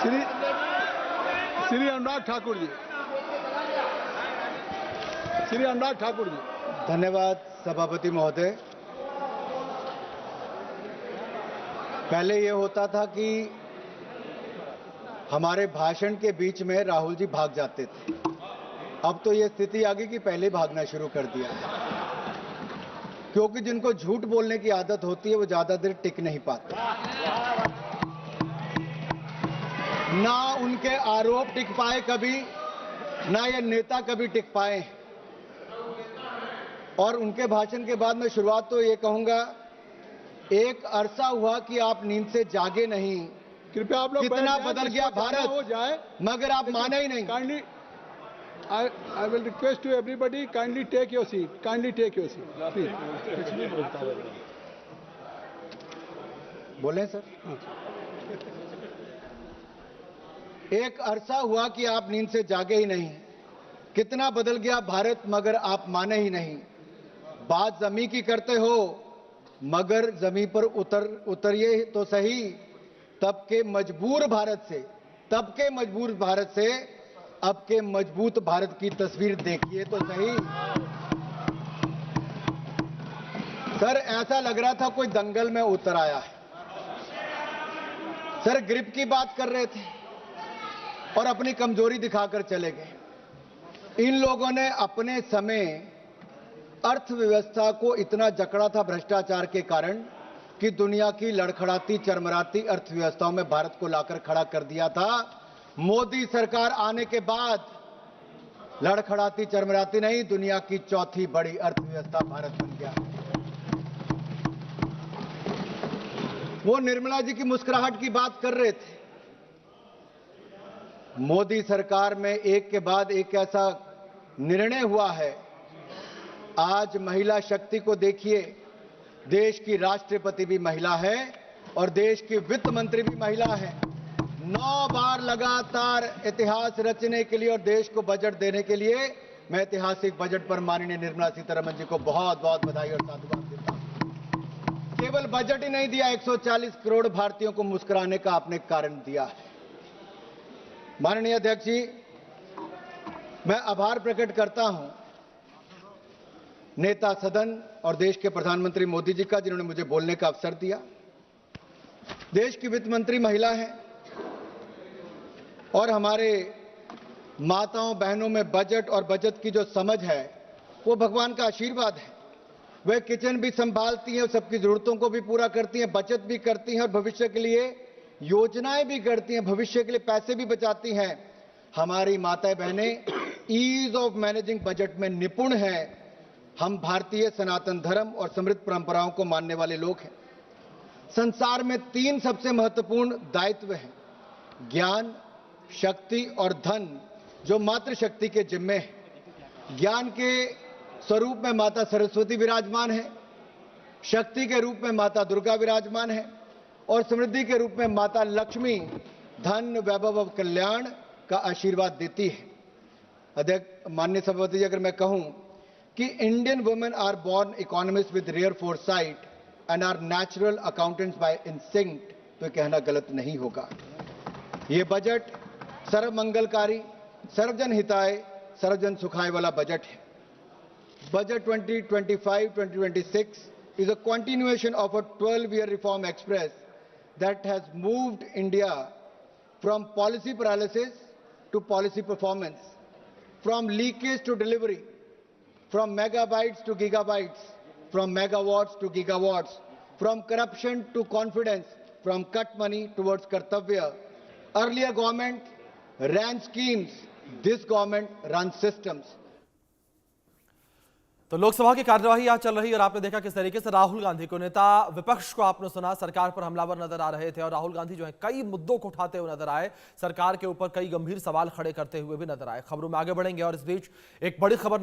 श्री श्री अनुराग ठाकुर जी, श्री अनुराग ठाकुर जी। धन्यवाद सभापति महोदय। पहले ये होता था कि हमारे भाषण के बीच में राहुल जी भाग जाते थे। अब तो ये स्थिति आ गई कि पहले भागना शुरू कर दिया, क्योंकि जिनको झूठ बोलने की आदत होती है वो ज्यादा देर टिक नहीं पाते। ना उनके आरोप टिक पाए कभी, ना ये नेता कभी टिक पाए। और उनके भाषण के बाद मैं शुरुआत तो ये कहूंगा, एक अरसा हुआ कि आप नींद से जागे नहीं। कृपया आप लोग कितना बदल गया भारत, हो जाए, मगर आप माने ही नहीं। Kindly I will request to everybody, kindly take your seat. Kindly take your seat. Please. बोलें सर। एक अरसा हुआ कि आप नींद से जागे ही नहीं। कितना बदल गया भारत, मगर आप माने ही नहीं। बात जमीन की करते हो, मगर जमीन पर उतरिए तो सही। तब के मजबूर भारत से अब के मजबूत भारत की तस्वीर देखिए तो सही। सर, ऐसा लग रहा था कोई दंगल में उतर आया है। सर, ग्रिप की बात कर रहे थे और अपनी कमजोरी दिखाकर चले गए। इन लोगों ने अपने समय अर्थव्यवस्था को इतना जकड़ा था भ्रष्टाचार के कारण कि दुनिया की लड़खड़ाती चरमराती अर्थव्यवस्थाओं में भारत को लाकर खड़ा कर दिया था। मोदी सरकार आने के बाद लड़खड़ाती चरमराती नहीं, दुनिया की चौथी बड़ी अर्थव्यवस्था भारत बन गया। वो निर्मला जी की मुस्कुराहट की बात कर रहे थे। मोदी सरकार में एक के बाद एक ऐसा निर्णय हुआ है। आज महिला शक्ति को देखिए, देश की राष्ट्रपति भी महिला है और देश की वित्त मंत्री भी महिला है। 9 बार लगातार इतिहास रचने के लिए और देश को बजट देने के लिए मैं ऐतिहासिक बजट पर माननीय निर्मला सीतारमण जी को बहुत बहुत बधाई और साधुवाद देता हूं। केवल बजट ही नहीं दिया, 140 करोड़ भारतीयों को मुस्कुराने का आपने कारण दिया है। माननीय अध्यक्ष जी, मैं आभार प्रकट करता हूं नेता सदन और देश के प्रधानमंत्री मोदी जी का, जिन्होंने मुझे बोलने का अवसर दिया। देश की वित्त मंत्री महिला है और हमारे माताओं बहनों में बजट और बचत की जो समझ है वो भगवान का आशीर्वाद है। वे किचन भी संभालती हैं, सबकी जरूरतों को भी पूरा करती हैं, बचत भी करती हैं और भविष्य के लिए योजनाएं भी करती हैं, भविष्य के लिए पैसे भी बचाती हैं। हमारी माताएं बहनें ईज ऑफ मैनेजिंग बजट में निपुण हैं। हम भारतीय सनातन धर्म और समृद्ध परंपराओं को मानने वाले लोग हैं। संसार में 3 सबसे महत्वपूर्ण दायित्व हैं, ज्ञान, शक्ति और धन, जो मातृशक्ति के जिम्मे है। ज्ञान के स्वरूप में माता सरस्वती विराजमान है, शक्ति के रूप में माता दुर्गा विराजमान है और समृद्धि के रूप में माता लक्ष्मी धन, वैभव और कल्याण का आशीर्वाद देती है। अध्यक्ष, माननीय सभापति जी, अगर मैं कहूं कि Indian women are born economists with rare foresight and are natural accountants by instinct, तो कहना गलत नहीं होगा। ये बजट सर्वमंगलकारी, सर्वजन हिताय, सर्वजन सुखाय वाला बजट है। Budget 2025-2026 is a continuation of a 12-year reform express that has moved India from policy paralysis to policy performance, from leakage to delivery, from megabytes to gigabytes, from megawatts to gigawatts, from corruption to confidence, from cut money towards kartavya. Earlier government ran schemes, this government runs systems. तो लोकसभा की कार्यवाही आज चल रही और आपने देखा किस तरीके से राहुल गांधी को, नेता विपक्ष को आपने सुना, सरकार पर हमलावर नजर आ रहे थे और राहुल गांधी जो है कई मुद्दों को उठाते हुए नजर आए, सरकार के ऊपर कई गंभीर सवाल खड़े करते हुए भी नजर आए। खबरों में आगे बढ़ेंगे और इस बीच एक बड़ी खबर